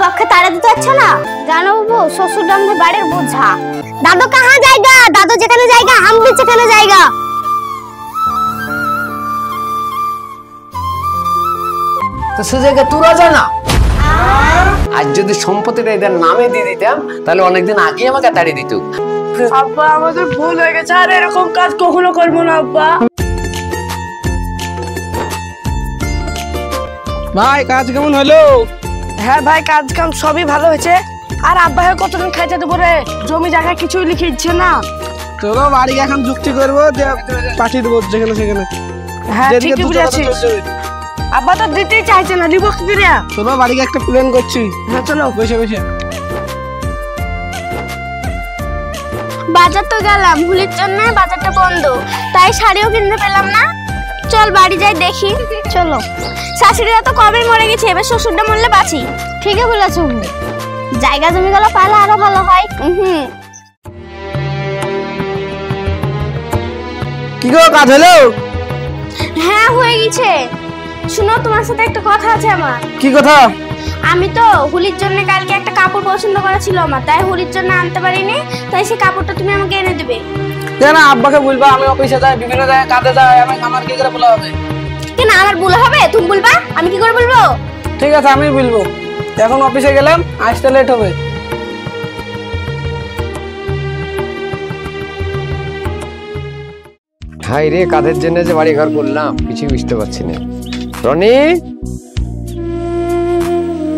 বাপকে তাড়া দিতে পারছো না? জানো বাবু, শ্বশুর আমাদের বাড়ির বোঝা। দাদু কাহা জায়গা? দাদু যেখানে জায়গা हम भी সেখানে জায়গা। তো সে জায়গায় তোরা জানা আজ যদি সম্পত্তিটা এদের নামে দিয়ে দিতাম তাহলে অনেকদিন আগে আমাকে তাড়িয়ে দিত। আব্বা আমাদের ভুল হয়ে গেছে, আর এরকম কাজ কখনো করবো না আব্বা। ভাই কাজ কেমন হলো? হ্যাঁ ভাই, কাজ কাম সবই ভালো হয়েছে। আর আব্বা কতদিন খাইতে দেবো রে? জমি জায়গা কিছুই লিখে দিচ্ছে না। চলো বাড়ি এখন যুক্তি করবো, পাঠিয়ে দেবো যেখানে সেখানে। হ্যাঁ ঠিকই বুঝেছিস। আব্বা তো দিতেই চাইছে না, দিব কি রে? চলো বাড়িকে একটা প্ল্যান করছি। হ্যাঁ চলো বসে বসে। বাজার তো গেলাম, হোলির জন্য বাজারটা বন্ধ, তাই শাড়িও কিনতে পেলাম না। চল বাড়ি যাই দেখি। চলো। শাশুড়িরা তো কবে মরে গেছে, এবার শ্বশুরটা মরলে বাঁচি। ঠিকই বলেছো, জায়গা জমিগুলো পালে আরো ভালো হয়। কি গো কাজ হলো? হ্যাঁ হয়ে গেছে। শুনো, তোমার সাথে একটা কথা আছে আমার। কি কথা? আমি তো হোলির জন্য কালকে একটা কাপড় পছন্দ করা ছিল আমার, তাই হোলির জন্য আনতে পারিনি, তাই সেই কাপড়টা তুমি আমাকে এনে দেবে। কেন আব্বাকে বলবা আমি অফিসে যাই, বিভিন্ন জায়গায় কাজে যাই, আমার কি করে বলা হবে? কেন আমার বলা হবে? তুমি বলবা, আমি কি করে বলবো? ঠিক আছে আমি বলবো। এখন অফিসে গেলাম, আসতে লেট হবে। হাই রে, কাদের জন্য যে বাড়ি ঘর করলাম কিছু বুঝতে পারছি না। রনি,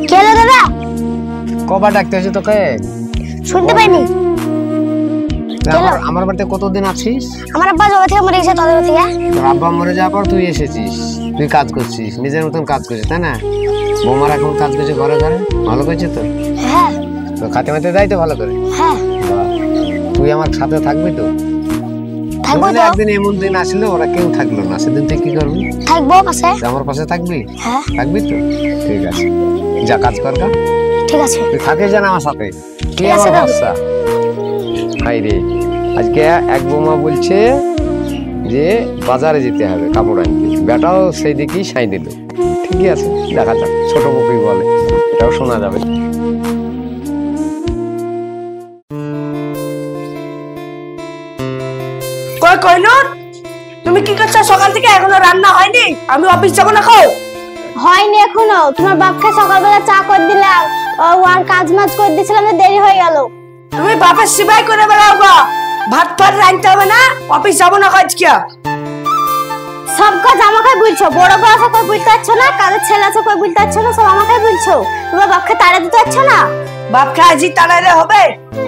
কে হলো দাদা? কবার ডাকতে হয়েছে তোকে? শুনতে পাইনি। আমার বাড়িতে কতদিন আছিস? আমার আব্বা জগৎ থেকে মরে গেছে, তোদের থেকে। তোর আব্বা মরে যাওয়ার পর তুই এসেছিস, তুই কাজ করছিস, নিজের মতন কাজ করছিস, তাই না? বৌমার এখন কাজ করছে ঘরে ঘরে, ভালো করছে তো? হ্যাঁ তো খাতে মাতে যাই তো ভালো করে। হ্যাঁ তুই আমার সাথে থাকবি তো? থাকবো তো। একদিন এমন দিন আসলে ওরা কেউ থাকলো না, সেদিন তুই কি করবি? থাকবো পাশে। আমার পাশে থাকবি? হ্যাঁ থাকবি তো? ঠিক আছে, যা কাজ কর গা। ঠিক আছে। তুই থাকিস জানা আমার সাথে, তুই আমার ভরসা। হাই রে, আজকে এক বৌমা বলছে যে বাজারে যেতে হবে কাপড় আনতে, বেটাও সেই দিকেই সাই দিল। ঠিকই আছে, দেখা যাক ছোট বউই বলে, এটাও শোনা যাবে। কইনুর, তুমি কি করছো? সকাল থেকে এখনো রান্না হয়নি? আমি অফিস যাবো না। খাও। হয়নি এখনো। তোমার বাপকে সকালবেলা চা করে দিলাম, আর কাজ মাজ করে দিয়েছিলাম, দেরি হয়ে গেল। তুমি বাপের সিবাই করে বেড়াও গা, ভাত ফাত রাঁধতে হবে না? অফিস যাবো না কাজ কি? সব কাজ আমাকে বলছো, বড় বড় আছে কই বলতে পারছো না, কাজের ছেলে আছে কই বলতে পারছো না, সব আমাকে বলছো। তোমার বাপকে তাড়া দিতে পারছো না? বাপকে আজই তাড়াইলে হবে?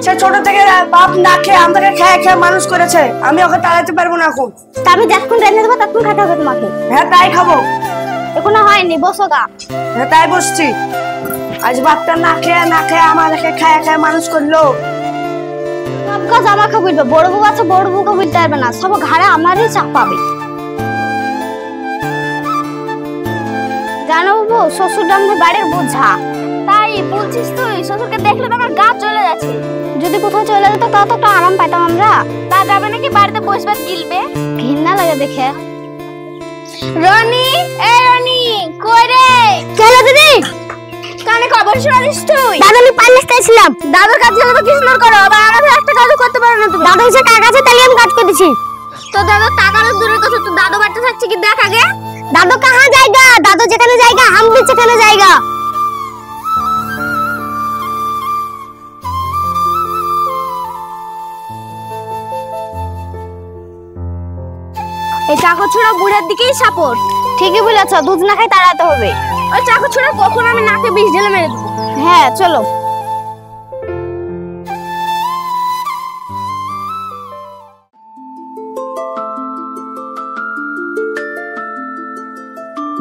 সে ছোট থেকে বাপ না খেয়ে আমাকে খেয়ে খেয়ে মানুষ করেছে, আমি ওকে তাড়াইতে পারবো না এখন। তা আমি যতক্ষণ রেঁধে দেবো ততক্ষণ খেতে হবে তোমাকে। হ্যাঁ তাই খাবো। এখনো হয়নি, বসো গা। হ্যাঁ তাই বসছি। আজ বাপটা না খেয়ে আমাদেরকে খেয়ে খেয়ে মানুষ করলো। সব কাজ আমাকে বলবে, বড় বউ আছে বড় বউকে বলতে পারবে না, সব ঘাড়ে আমারই চাপ পাবে। জানো বাবু, শ্বশুরটা আমাদের বাড়ির বোঝা। তাই বলছিস তুই? শ্বশুরকে দেখলে তো আমার গা চলে যাচ্ছে। যদি কোথাও চলে যেত তাও তো একটা আরাম পাইতাম আমরা। তা যাবে নাকি বাড়িতে বসবার গিলবে? ঘৃণা লাগে দেখে। রনি, এ রনি, কই রে? চলো দিদি। কানে খবর শোনাছিস তুই? দাদু আমি পাল্লে গেছিলাম। দাদুর কাজ গেলে তো কি সুন্দর করো, আবার আমাদের একটা কাজ করতে পারো না তুমি। দাদু এসে টাকা আছে তাই আমি কাজ করতেছি। তো দাদু টাকার দূরের কথা, তো দাদু বাড়িতে থাকছে কি দেখ আগে। দাদু কাহা জায়গা? দাদু যেখানে জায়গা हम भी সেখানে জায়গা। এই চাকর ছোড়া বুড়ার দিকেই সাপোর্ট। ঠিকই বলেছ, দুধ না খাই তাড়াতে হবে। ওই চাকর ছোড়া কখন আমি নাকে বিষ ঢেলে মেরে দেবো। হ্যাঁ চলো।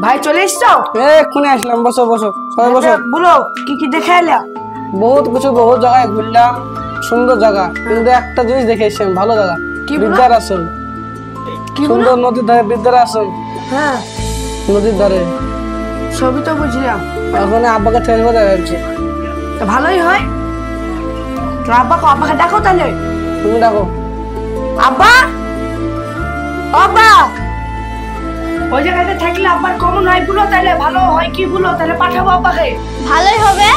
ভাই চলে এসছো? এক্ষুনি আসলাম, বসো বসো সবাই বসো। বলো কি কি দেখে এলা? বহুত কিছু, বহুত জায়গায় ঘুরলাম, সুন্দর জায়গা, কিন্তু একটা জিনিস দেখে এসেছি, ভালো জায়গা। বৃদ্ধার আসন, সুন্দর নদীর ধারে বৃদ্ধার আসন। হ্যাঁ নদীর ধারে। সবই তো বুঝলাম। ওখানে আব্বাকে ট্রেন করে যাচ্ছে। ভালোই হয়। তো আব্বাকে ডাকো তাহলে। তুমি ডাকো। আব্বা, আব্বা, ওই জায়গাতে থাকলে আব্বার কমন হয় বলো, তাহলে ভালো হয় কি বলো, তাহলে পাঠাবো আব্বাকে। ভালোই হবে,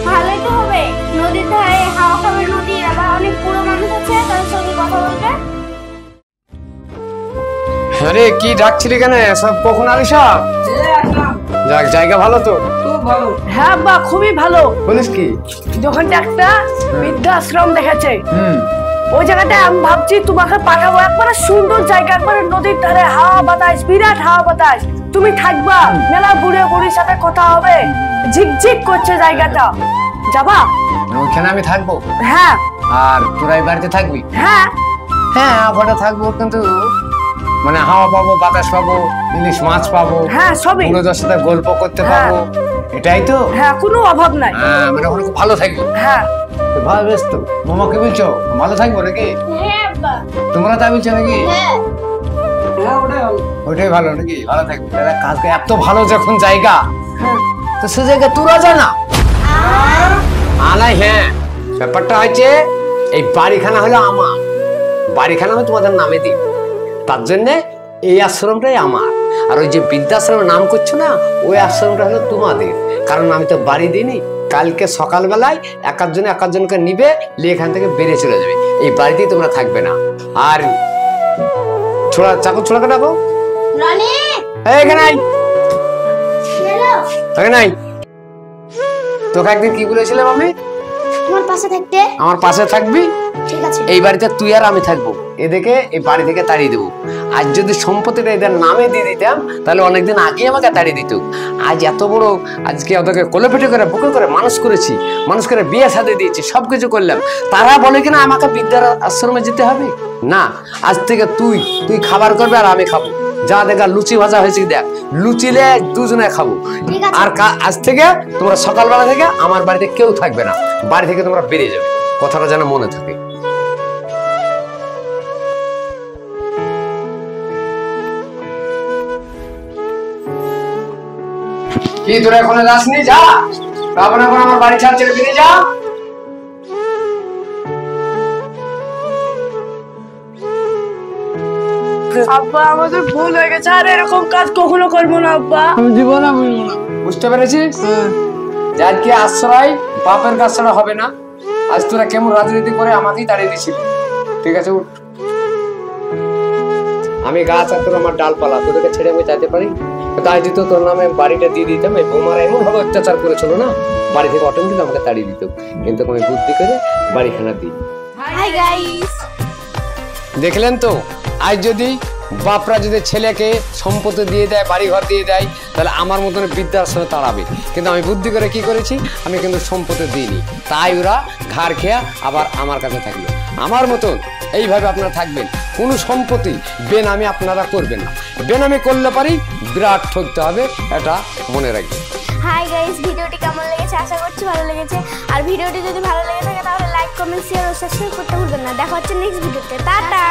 ভালোই তো হবে। নদীর ধারে হাওয়া খাবে, নদীর আবার অনেক পুরো মানুষ আছে, তাদের সঙ্গে কথা বলবে। আরে কি ডাকছিলি কেন? সব কখন আলি সব? যাক, জায়গা ভালো তো? খুব ভালো। হ্যাঁ আব্বা, খুবই ভালো। বলিস কি? যখন একটা বৃদ্ধাশ্রম দেখেছে, ওই জায়গাটায় আমি ভাবছি তোমাকে পাঠাবো। একবারে সুন্দর জায়গা, একবারে নদীর ধারে হাওয়া বাতাস, বিরাট হাওয়া বাতাস। তুমি থাকবা, মেলা বুড়ে বুড়ির সাথে কথা হবে, ঝিকঝিক করছে জায়গাটা। যাবা? ওইখানে আমি থাকবো? হ্যাঁ। আর তোরা এই বাড়িতে থাকবি? হ্যাঁ হ্যাঁ, ওখানে থাকবো, কিন্তু মানে হাওয়া পাবো, বাতাস পাবো, ইলিশ মাছ পাবো, হ্যাঁ সবই। বন্ধুদের সাথে গল্প করতে পাবো, এটাই তো? হ্যাঁ, কোনো অভাব নাই। মানে ওখানে খুব ভালো থাকবো। হ্যাঁ। তো ভালো, বেশ তো। মামা কি বলছো, ভালো থাকবো নাকি? হ্যাঁ আব্বা। তোমরা তা বলছো নাকি? হ্যাঁ। হ্যাঁ, ওটাই ভালো। ওইটাই ভালো নাকি? ভালো থাকবো। তাহলে কাজকে এত ভালো যখন জায়গা, হ্যাঁ। তো সে জায়গা তোরা জানা আলাই। হ্যাঁ, ব্যাপারটা হচ্ছে এই বাড়িখানা হলো আমার, বাড়িখানা আমি তোমাদের নামে দিই, তার জন্যে এই আশ্রমটাই আমার। আর ওই যে বৃদ্ধাশ্রমের নাম করছো না, ওই আশ্রমটা হলো তোমাদের। কারণ আমি তো বাড়ি দিইনি। কালকে সকালবেলায় একাধজনকে নিবে, নিয়ে এখান থেকে বেরিয়ে চলে যাবে। এই বাড়িতেই তোমরা থাকবে না। আর ছোড়া চাকর ছোড়াকে ডাকো। রানী, এখানে আই, হ্যালো। এখানে আই। তোকে একদিন কি বলেছিলাম আমি? তোমার পাশে থাকতে। আমার পাশে থাকবি। ঠিক আছে। এই বাড়িতে তুই আর আমি থাকবো। এদেরকে এই বাড়ি থেকে তাড়িয়ে দেবো। আজ যদি সম্পত্তিটা এদের নামে দিয়ে দিতাম, তাহলে অনেকদিন আগে আমাকে তাড়িয়ে দিত। আজ এত বড়, আজকে ওদেরকে কোলে পিঠে করে বুকে করে মানুষ করেছি, মানুষ করে বিয়ে সাথে দিয়েছি, সবকিছু করলাম। তারা বলে কিনা আমাকে বিদ্যার আশ্রমে যেতে হবে না। আজ থেকে তুই খাবার করবে আর আমি খাবো। যা দেখা লুচি ভাজা হয়েছে, দেখ লুচিলে দুজনে খাবো। আর আজ থেকে তোমরা সকালবেলা থেকে আমার বাড়িতে কেউ থাকবে না। বাড়ি থেকে তোমরা বেরিয়ে যাবে, কথাটা যেন মনে থাকে। কি তোরা এখনো যাসনি? যা, তারপরে এখন আমার বাড়ি ছাড় ছেড়ে বেরিয়ে যা। আব্বা, আমাদের ভুল হয়ে গেছে, আর এরকম কাজ কখনো করবো না আব্বা। আমি জীবনে বলবো না। বুঝতে পেরেছিস? যার কি আশ্রয় বাপের কাছ ছাড়া হবে না। আজ তোরা কেমন রাজনীতি করে আমাকেই তাড়িয়ে দিছিলি। ঠিক আছে, উঠ। আমি গাছ আর তোর আমার ডালপালা, তোদেরকে ছেড়ে আমি যাইতে পারি? তাই দিত তোর নামে বাড়িটা দিয়ে দিতাম। এই বৌমারা এমন ভাবে অত্যাচার করেছিল না, বাড়ি থেকে অটোমেটিক আমাকে তাড়িয়ে দিত। কিন্তু আমি বুদ্ধি করে বাড়িখানা দিই। হাই গাইস, দেখলেন তো, আজ যদি বাপরা যদি ছেলেকে সম্পত্তি দিয়ে দেয়, বাড়ি ঘর দিয়ে দেয়, তাহলে আমার মতন বৃদ্ধাশ্রমে তাড়াবে। কিন্তু আমি বুদ্ধি করে কি করেছি, আমি কিন্তু সম্পত্তি দিইনি, তাই ওরা ঘাড় খেয়া আবার আমার কাছে থাকলো। আমার মতন এইভাবে আপনারা থাকবেন। কোনো সম্পত্তি বেনামি আপনারা করবেন না। বেনামি করলে পারি বিরাট ঠকতে হবে, এটা মনে রাখবেন। হাই গাইস, ভিডিওটি কেমন লেগেছে? আশা করছি ভালো লেগেছে। আর ভিডিওটি যদি ভালো লেগে থাকে তাহলে লাইক, কমেন্ট, শেয়ার ও সাবস্ক্রাইব করতে ভুলবেন না। দেখা হচ্ছে নেক্সট ভিডিওতে। টাটা।